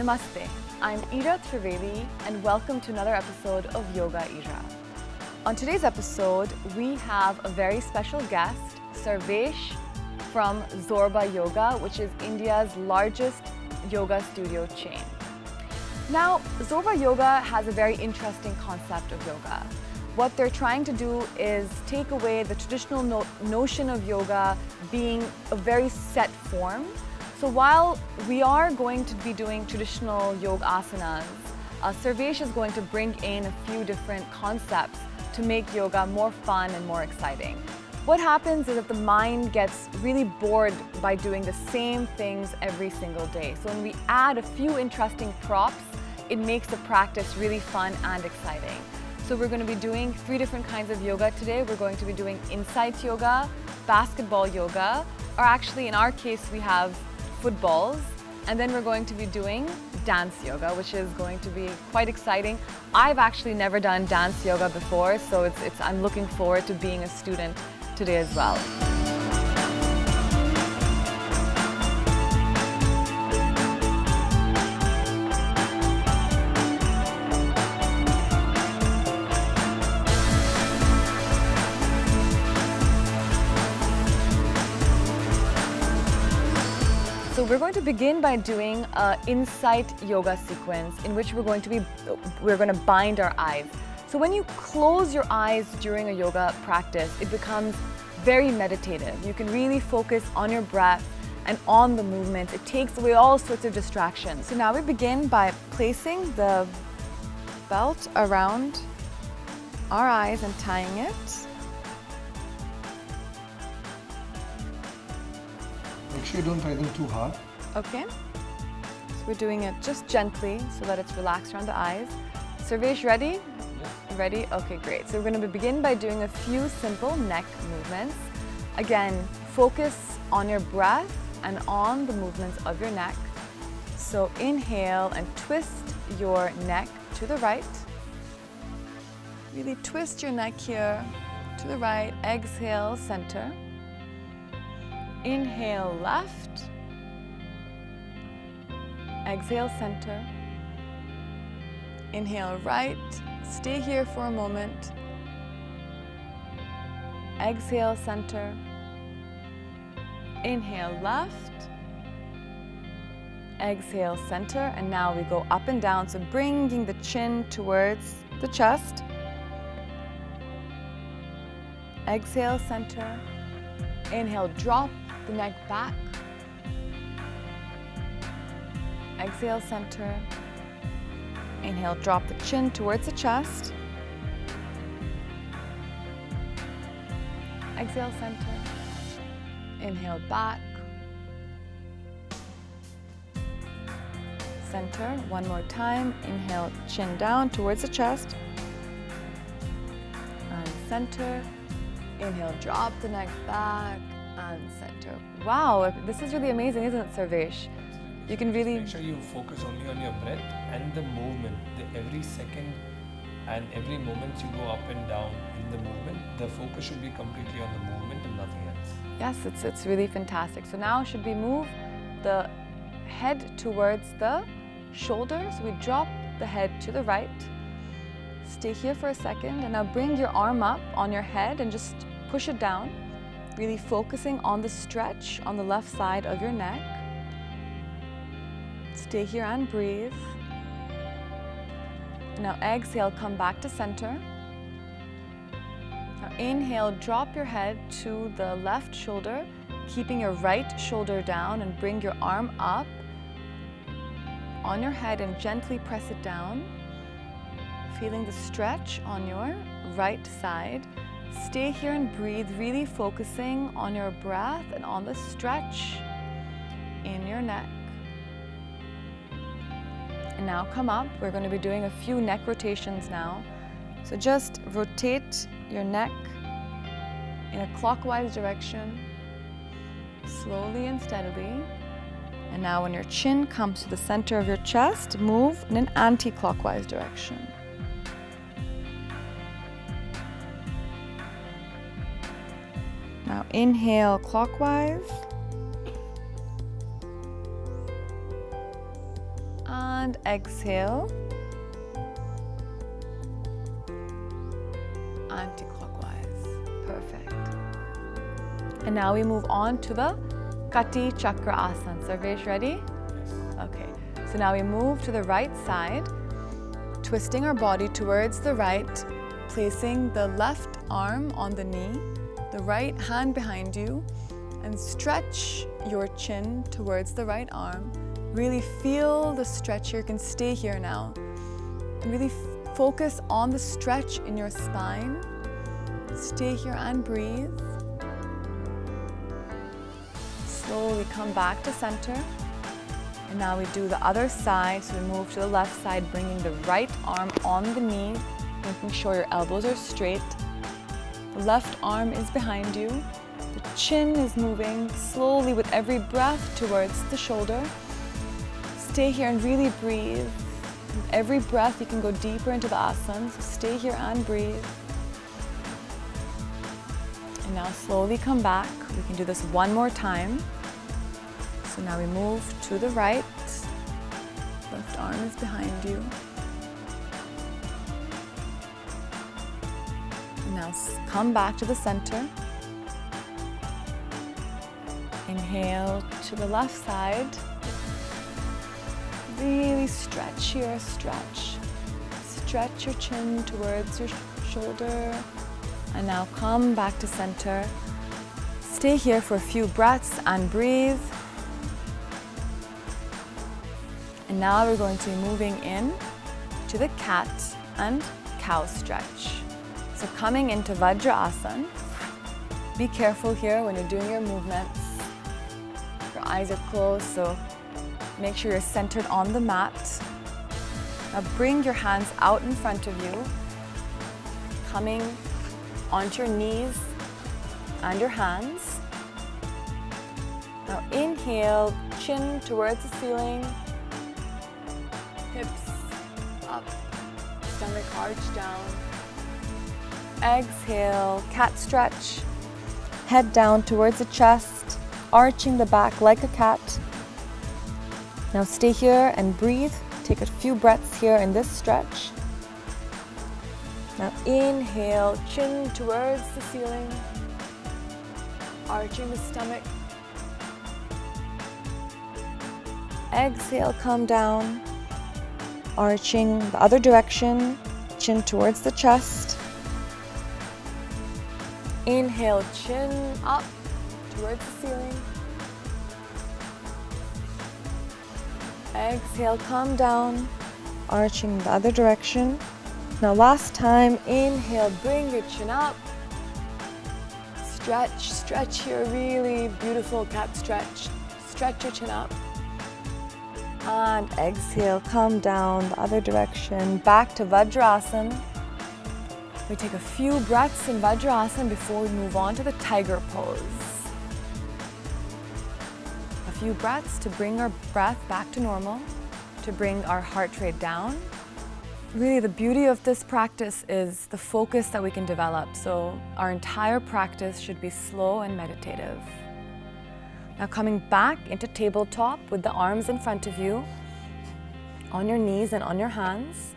Namaste, I'm Ira Trivedi and welcome to another episode of Yoga Ira. On today's episode, we have a very special guest, Sarvesh from Zorba Yoga, which is India's largest yoga studio chain. Now, Zorba Yoga has a very interesting concept of yoga. What they're trying to do is take away the traditional notion of yoga being a very set form. So while we are going to be doing traditional yoga asanas, Sarvesh is going to bring in a few different concepts to make yoga more fun and more exciting. What happens is that the mind gets really bored by doing the same things every single day. So when we add a few interesting props, it makes the practice really fun and exciting. So we're going to be doing 3 different kinds of yoga today. We're going to be doing insight yoga, basketball yoga, or actually in our case we have footballs, and then we're going to be doing dance yoga, which is going to be quite exciting. I've actually never done dance yoga before, so I'm looking forward to being a student today as well. So we're going to begin by doing an insight yoga sequence in which we're going to bind our eyes. So when you close your eyes during a yoga practice, it becomes very meditative. You can really focus on your breath and on the movement. It takes away all sorts of distractions. So now we begin by placing the belt around our eyes and tying it. Make sure you don't tie them too hard. Okay. So we're doing it just gently so that it's relaxed around the eyes. Sarvesh, ready? Yeah. Ready? Okay, great. So we're going to begin by doing a few simple neck movements. Again, focus on your breath and on the movements of your neck. So inhale and twist your neck to the right. Really twist your neck here to the right. Exhale, center. Inhale, left. Exhale, center. Inhale, right. Stay here for a moment. Exhale, center. Inhale, left. Exhale, center. And now we go up and down. So bringing the chin towards the chest. Exhale, center. Inhale, drop the neck back. Exhale, center. Inhale, drop the chin towards the chest. Exhale, center. Inhale, back. Center. One more time. Inhale, chin down towards the chest. And center. Inhale, drop the neck back. And center. Wow, this is really amazing, isn't it, Sarvesh? You can really make sure you focus only on your breath and the movement. Every second and every moment you go up and down in the movement, the focus should be completely on the movement and nothing else. Yes, it's really fantastic. So now should we move the head towards the shoulder? So we drop the head to the right. Stay here for a second and now bring your arm up on your head and just push it down. Really focusing on the stretch on the left side of your neck. Stay here and breathe. Now exhale, come back to center. Now inhale, drop your head to the left shoulder, keeping your right shoulder down and bring your arm up on your head and gently press it down. Feeling the stretch on your right side. Stay here and breathe, really focusing on your breath and on the stretch in your neck. And now come up. We're going to be doing a few neck rotations now. So just rotate your neck in a clockwise direction, slowly and steadily. And now when your chin comes to the center of your chest, move in an anti-clockwise direction. Now inhale clockwise. And exhale. Anti-clockwise. Perfect. And now we move on to the Kati Chakra Asana. Sarvesh, ready? Okay. So now we move to the right side, twisting our body towards the right, placing the left arm on the knee, the right hand behind you, and stretch your chin towards the right arm. Really feel the stretch here. You can stay here now. And really focus on the stretch in your spine. Stay here and breathe. Slowly come back to center. And now we do the other side. So we move to the left side, bringing the right arm on the knee, making sure your elbows are straight. The left arm is behind you. The chin is moving slowly with every breath towards the shoulder. Stay here and really breathe. With every breath, you can go deeper into the asana. So stay here and breathe. And now slowly come back. We can do this one more time. So now we move to the right. Left arm is behind you. And now come back to the center. Inhale to the left side. Really stretch here, stretch. Stretch your chin towards your shoulder. And now come back to center. Stay here for a few breaths and breathe. And now we're going to be moving in to the cat and cow stretch. So coming into Vajrasana. Be careful here when you're doing your movements. Your eyes are closed, so make sure you're centered on the mat. Now bring your hands out in front of you, coming onto your knees and your hands. Now inhale, chin towards the ceiling, hips up, stomach arch down. Exhale, cat stretch, head down towards the chest, arching the back like a cat. Now stay here and breathe. Take a few breaths here in this stretch. Now inhale, chin towards the ceiling, arching the stomach. Exhale, come down, arching the other direction, chin towards the chest. Inhale, chin up towards the ceiling. Exhale, come down, arching the other direction. Now last time, inhale, bring your chin up. Stretch, stretch here, really beautiful cat stretch. Stretch your chin up. And exhale, come down the other direction, back to Vajrasana. We take a few breaths in Vajrasana before we move on to the tiger pose. A few breaths to bring our breath back to normal, to bring our heart rate down. Really, the beauty of this practice is the focus that we can develop. So our entire practice should be slow and meditative. Now coming back into tabletop with the arms in front of you, on your knees and on your hands.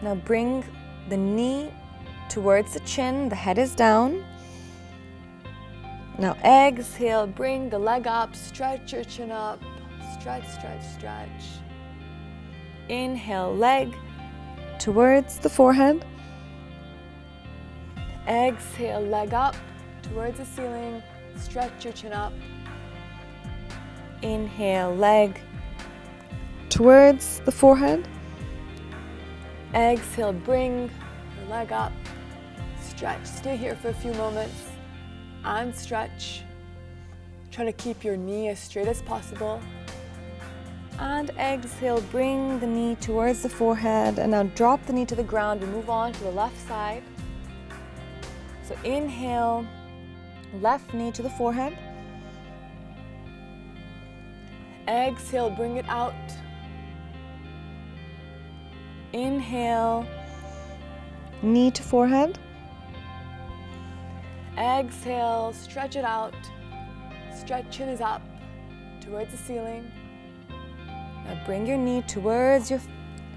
Now bring the knee towards the chin, the head is down. Now exhale, bring the leg up, stretch your chin up, stretch, stretch, stretch. Inhale, leg towards the forehead. Exhale, leg up towards the ceiling, stretch your chin up. Inhale, leg towards the forehead. Exhale, bring your leg up, stretch. Stay here for a few moments and stretch. Try to keep your knee as straight as possible. And exhale, bring the knee towards the forehead and now drop the knee to the ground and move on to the left side. So inhale, left knee to the forehead. Exhale, bring it out. Inhale, knee to forehead. Exhale, stretch it out. Stretch, chin is up towards the ceiling. Now bring your knee towards your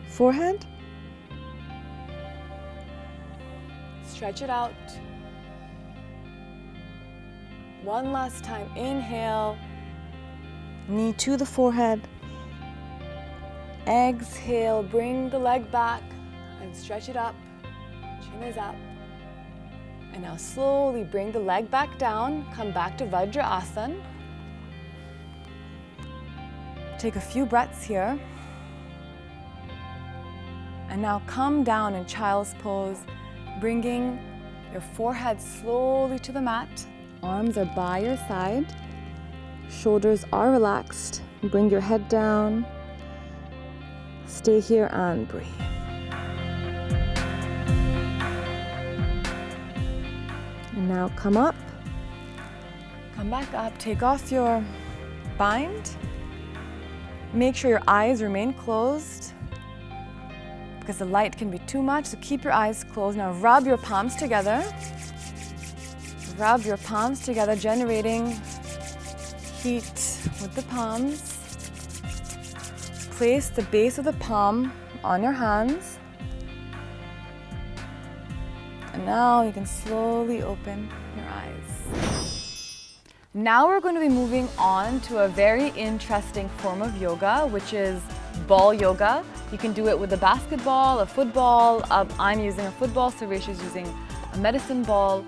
forehead. Stretch it out. One last time, inhale, knee to the forehead. Exhale, bring the leg back and stretch it up. Chin is up. And now slowly bring the leg back down, come back to Vajrasana. Take a few breaths here. And now come down in child's pose, bringing your forehead slowly to the mat. Arms are by your side. Shoulders are relaxed. Bring your head down. Stay here and breathe. And now come up. Come back up. Take off your bind. Make sure your eyes remain closed because the light can be too much, so keep your eyes closed. Now rub your palms together. Rub your palms together, generating heat with the palms. Place the base of the palm on your hands. And now you can slowly open your eyes. Now we're going to be moving on to a very interesting form of yoga, which is ball yoga. You can do it with a basketball, a football. I'm using a football, Sarvesh is using a medicine ball.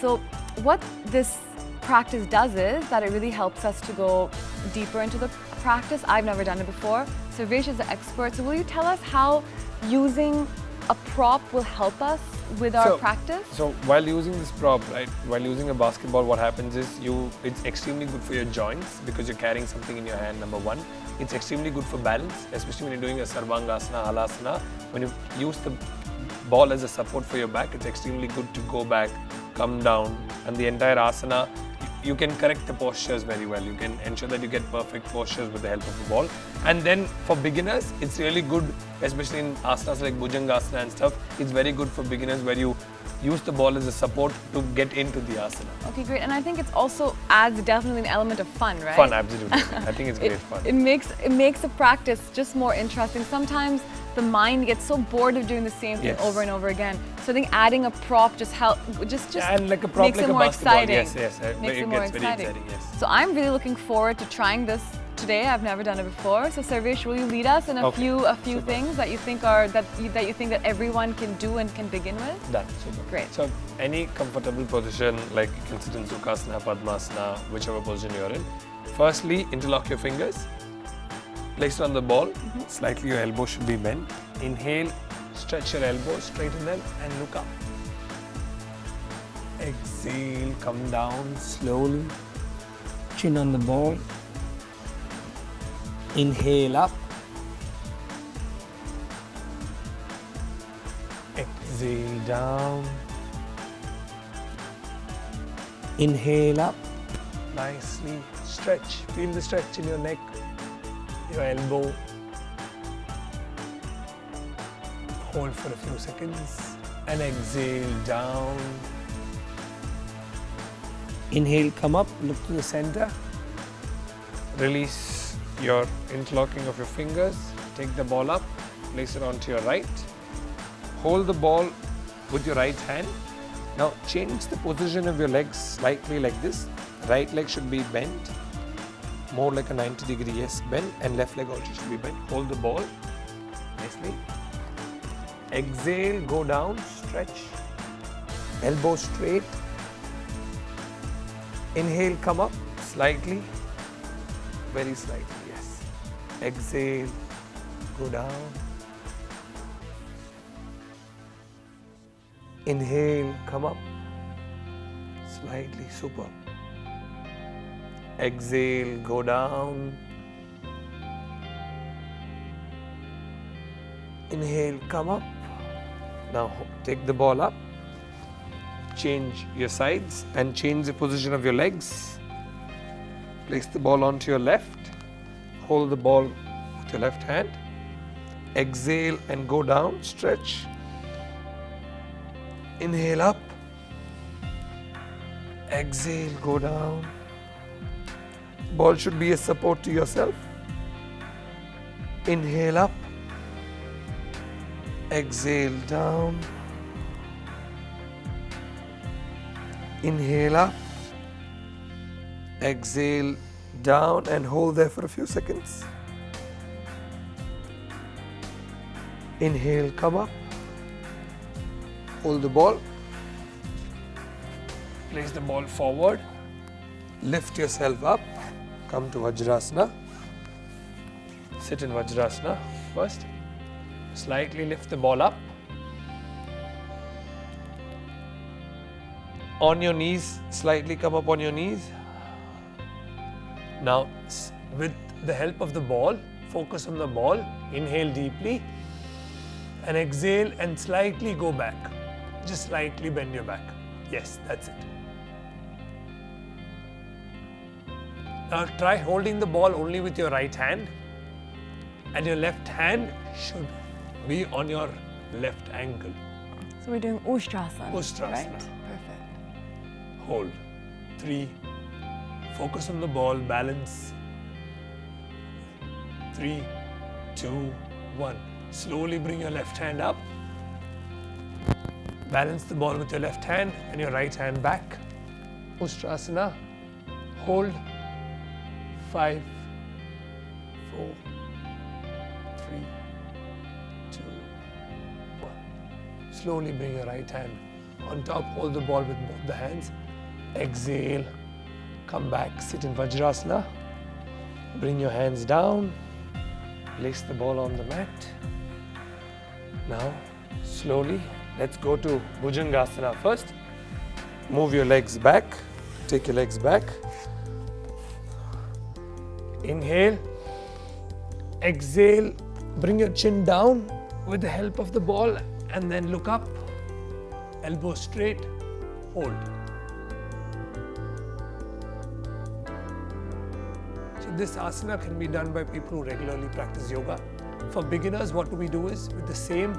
So what this practice does is that it really helps us to go deeper into the practice. I've never done it before. Sarvesh is the expert. So will you tell us how using a prop will help us with our practice? So while using this prop, right, while using a basketball, what happens is it's extremely good for your joints because you're carrying something in your hand, number one. It's extremely good for balance, especially when you're doing a sarvangasana, halasana. When you use the ball as a support for your back, it's extremely good to go back, come down, and the entire asana, you can correct the postures very well. You can ensure that you get perfect postures with the help of the ball. And then for beginners, it's really good, especially in asanas like Bhujangasana and stuff, it's very good for beginners where you use the ball as a support to get into the asana. Okay, great. And I think it's also adds definitely an element of fun, right? Fun, absolutely. I think it's great fun. It makes the practice just more interesting. Sometimes the mind gets so bored of doing the same thing over and over again. So I think adding a prop just and like a prop makes like it a more basketball. exciting. Yes. Makes it gets more very exciting. yes. So I'm really looking forward to trying this today. I've never done it before. So Sarvesh, will you lead us in a few things that you think are that everyone can do and can begin with? Done. Super. Great. So any comfortable position, like you can sit in Sukhasana, Padmasana, whichever position you're in. Firstly, interlock your fingers. Place it on the ball. Slightly your elbow should be bent. Inhale, stretch your elbow, straighten them and look up. Exhale, come down slowly. Chin on the ball. Inhale up. Exhale down. Inhale up. Nicely stretch. Feel the stretch in your neck, your elbow. Hold for a few seconds and exhale down. Inhale, come up, look to the center. Release your interlocking of your fingers. Take the ball up, place it onto your right. Hold the ball with your right hand. Now change the position of your legs slightly like this. Right leg should be bent, more like a 90-degree bend, and left leg also should be bent. Hold the ball nicely. Exhale, go down, stretch. Elbow straight. Inhale, come up slightly, very slightly, yes. Exhale, go down. Inhale, come up, slightly, super. Exhale, go down. Inhale, come up. Now take the ball up. Change your sides and change the position of your legs. Place the ball onto your left. Hold the ball with your left hand. Exhale and go down, stretch. Inhale up. Exhale, go down. Ball should be a support to yourself. Inhale up. Exhale down. Inhale up. Exhale down and hold there for a few seconds. Inhale, come up. Hold the ball. Place the ball forward. Lift yourself up. Come to Vajrasana. Sit in Vajrasana first. Slightly lift the ball up. On your knees, slightly come up on your knees. Now, with the help of the ball, focus on the ball. Inhale deeply. And exhale and slightly go back. Just slightly bend your back. Yes, that's it. Now try holding the ball only with your right hand, and your left hand should be on your left ankle. So we're doing Ustrasana. Ustrasana. Right? Perfect. Hold. 3. Focus on the ball. Balance. 3, 2, 1. Slowly bring your left hand up. Balance the ball with your left hand and your right hand back. Ustrasana. Hold. 5, 4, 3, 2, 1. Slowly bring your right hand on top. Hold the ball with both the hands. Exhale. Come back. Sit in Vajrasana. Bring your hands down. Place the ball on the mat. Now, slowly, let's go to Bhujangasana first. Move your legs back. Take your legs back. Inhale. Exhale. Bring your chin down with the help of the ball and then look up. Elbow straight. Hold. So this asana can be done by people who regularly practice yoga. For beginners, what we do is with the same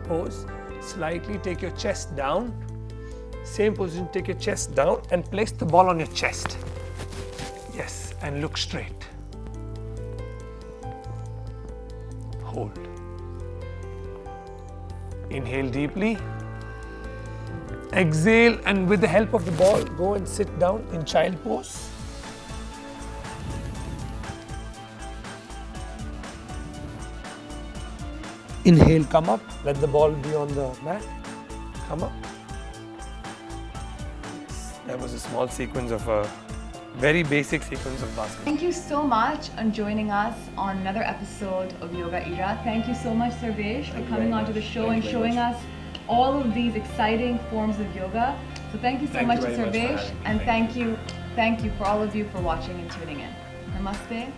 pose, slightly take your chest down. Same position, take your chest down and place the ball on your chest. Yes, and look straight. Hold. Inhale deeply. Exhale, and with the help of the ball, go and sit down in child pose. Inhale, come up. Let the ball be on the mat. Come up. That was a small sequence of a very basic sequence of basketball. Thank you so much for joining us on another episode of Yoga Ira. Thank you so much, Sarvesh, for coming onto the show and showing us all of these exciting forms of yoga. So thank you so much to Sarvesh, and thank you for all of you for watching and tuning in. Namaste.